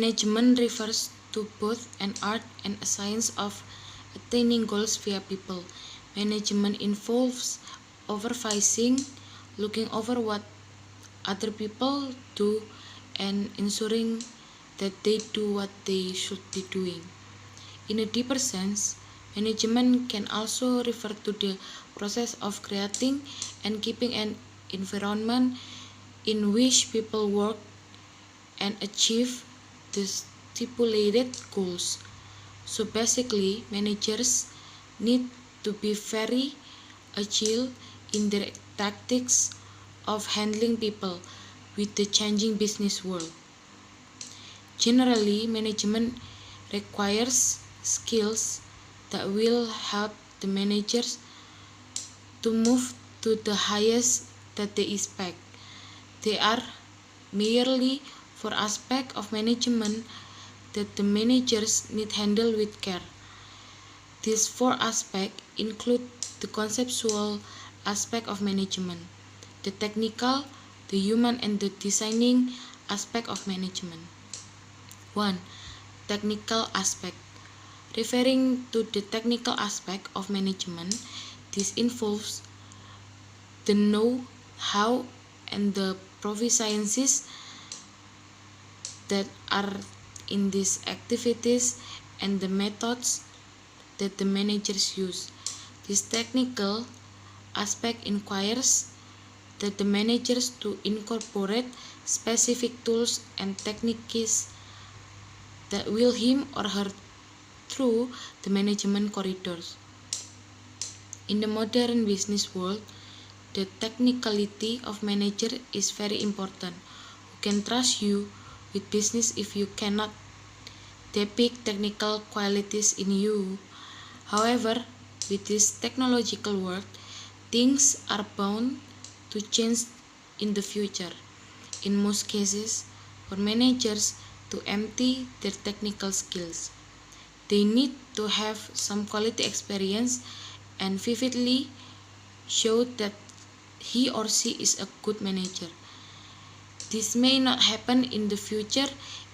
Management refers to both an art and a science of attaining goals via people. Management involves overvising, looking over what other people do, and ensuring that they do what they should be doing. In a deeper sense, management can also refer to the process of creating and keeping an environment in which people work and achieve the stipulated goals. So basically, managers need to be very agile in their tactics of handling people with the changing business world. Generally, management requires skills that will help the managers to move to the highest that they expect. They are merely four aspects of management that the managers need handle with care. These four aspects include the conceptual aspect of management, the technical, the human, and the designing aspect of management. 1. Technical aspect. Referring to the technical aspect of management, this involves the know-how and the proficiencies that are in these activities and the methods that the managers use. This technical aspect requires that the managers to incorporate specific tools and techniques that will him or her through the management corridors. In the modern business world, the technicality of manager is very important. Who can trust you with business if you cannot depict technical qualities in you? However, with this technological world, things are bound to change in the future. In most cases, for managers to empty their technical skills, they need to have some quality experience and vividly show that he or she is a good manager. This may not happen in the future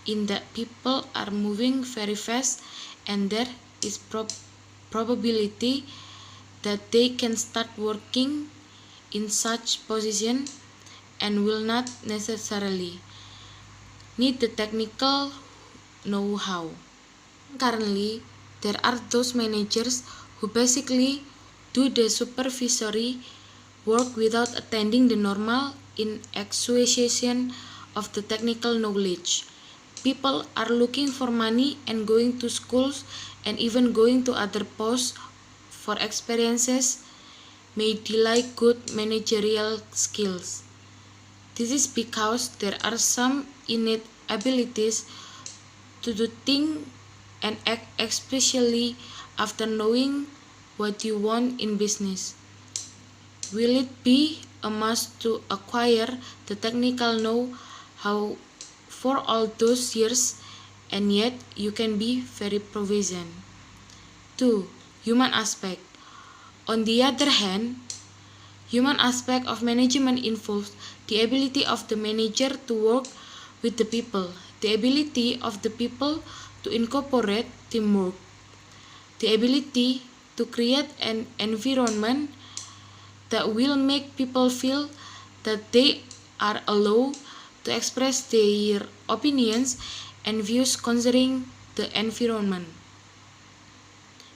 in that people are moving very fast and there is probability that they can start working in such position and will not necessarily need the technical know-how. Currently, there are those managers who basically do the supervisory work without attending the normal in exercisation of the technical knowledge. People are looking for money and going to schools and even going to other posts for experiences may delay good managerial skills. This is because there are some innate abilities to do things and act especially after knowing what you want in business. Will it be a must to acquire the technical know-how for all those years and yet you can be very proficient? 2. Human aspect. On the other hand, human aspect of management involves the ability of the manager to work with the people, the ability of the people to incorporate teamwork, the ability to create an environment that will make people feel that they are allowed to express their opinions and views concerning the environment.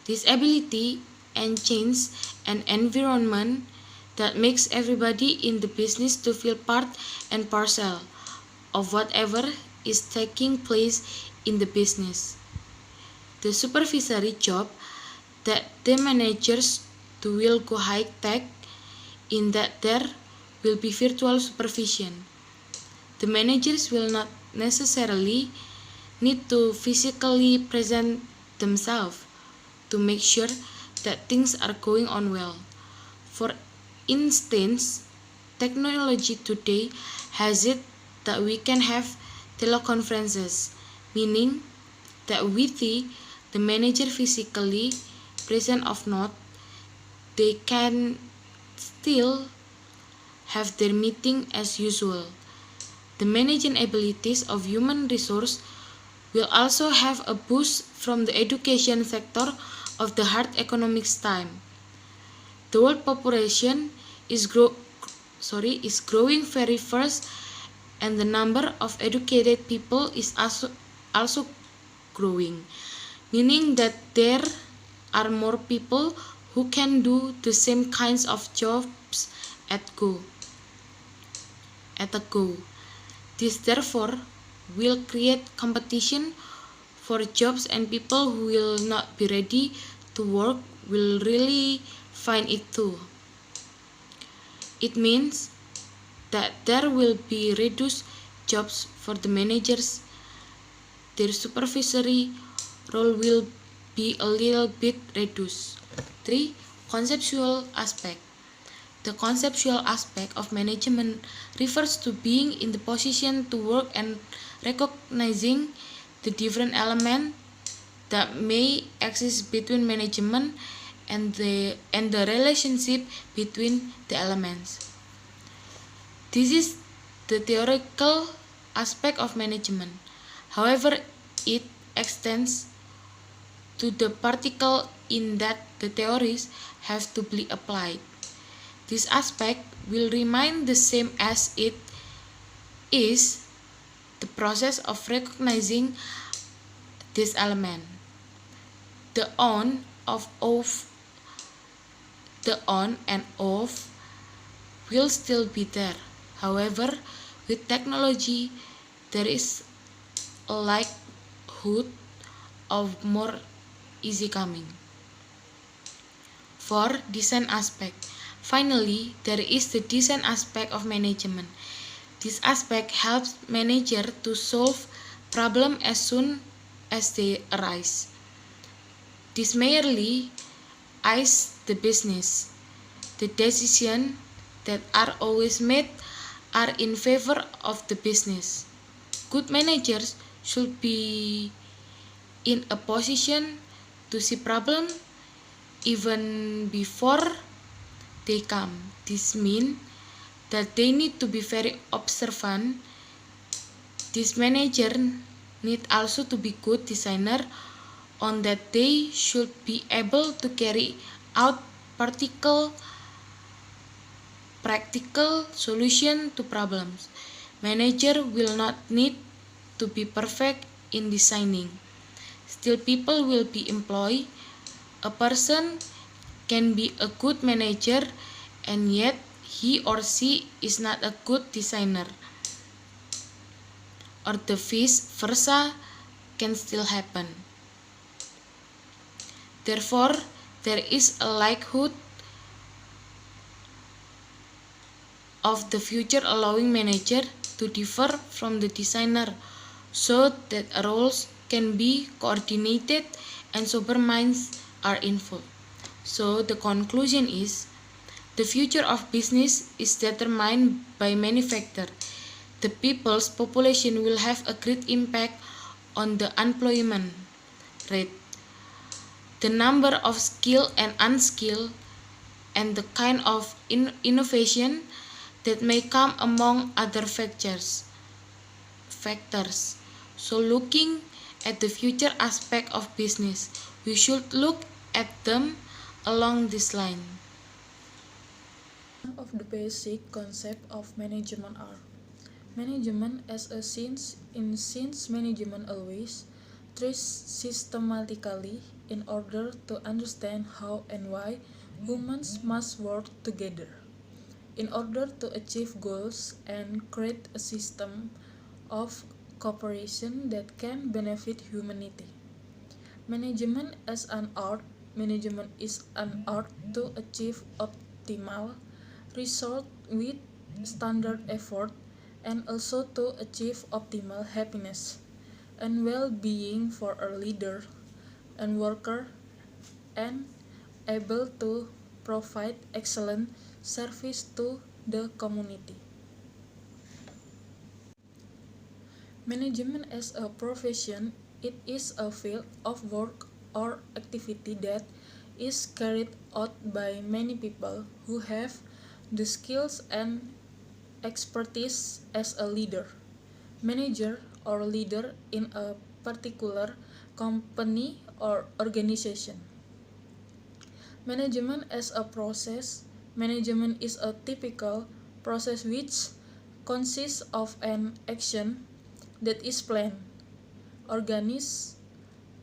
This ability enhances an environment that makes everybody in the business to feel part and parcel of whatever is taking place in the business. The supervisory job that the managers do will go high tech in that there will be virtual supervision. The managers will not necessarily need to physically present themselves to make sure that things are going on well. For instance, technology today has it that we can have teleconferences, meaning that with the manager physically present or not, they can still have their meeting as usual. The managing abilities of human resource will also have a boost from the education sector of the hard economics time. The world population is growing very fast, and the number of educated people is also growing, meaning that there are more people who can do the same kinds of jobs at a go. This therefore will create competition for jobs, and people who will not be ready to work will really find it too. It means that there will be reduced jobs for the managers. Their supervisory role will be a little bit reduced. 3. Conceptual aspect. The conceptual aspect of management refers to being in the position to work and recognizing the different elements that may exist between management and the relationship between the elements. This is the theoretical aspect of management. However, it extends to the practical in that the theories have to be applied. This aspect will remain the same as it is the process of recognizing this element. The on and off will still be there. However, with technology, there is a likelihood of more easy coming. 4. Design aspect. Finally, there is the design aspect of management. This aspect helps manager to solve problems as soon as they arise. This merely is the business. The decisions that are always made are in favor of the business. Good managers should be in a position to see problems even before they come. This means that they need to be very observant. This manager need also to be good designer on that they should be able to carry out practical solution to problems. Manager will not need to be perfect in designing. Still, people will be employed. A person can be a good manager and yet he or she is not a good designer, or the vice versa can still happen. Therefore, there is a likelihood of the future allowing manager to differ from the designer so that roles can be coordinated and sober minds are involved. So the conclusion is the future of business is determined by many factors. The people's population will have a great impact on the unemployment rate, the number of skilled and unskilled, and the kind of innovation that may come among other factors. So looking at the future aspect of business, we should look at them along this line. Some of the basic concepts of management are management as a science. In science, management always trace systematically in order to understand how and why humans must work together in order to achieve goals and create a system of cooperation that can benefit humanity. Management as an art. Management is an art to achieve optimal result with standard effort and also to achieve optimal happiness and well-being for a leader and worker and able to provide excellent service to the community. Management as a profession, it is a field of work or activity that is carried out by many people who have the skills and expertise as a leader, manager, or leader in a particular company or organization. Management as a process. Management is a typical process which consists of an action that is planned, organized,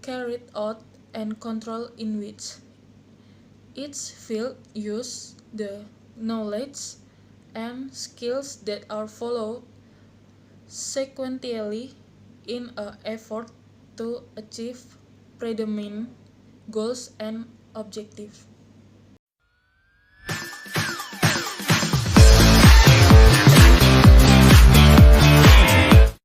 carried out, and controlled, in which each field uses the knowledge and skills that are followed sequentially in an effort to achieve predetermined goals and objectives.